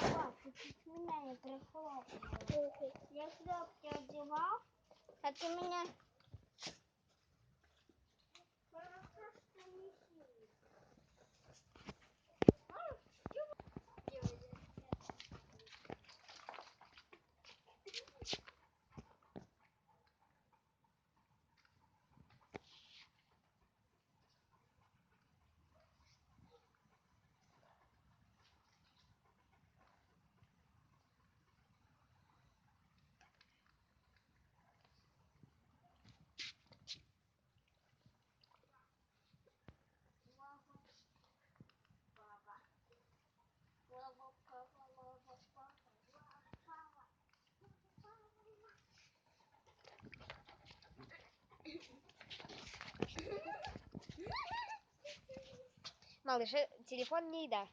папа, чуть меня не прихлопнула. Я шляпки одевал, а ты меня... Малыш, телефон не еда.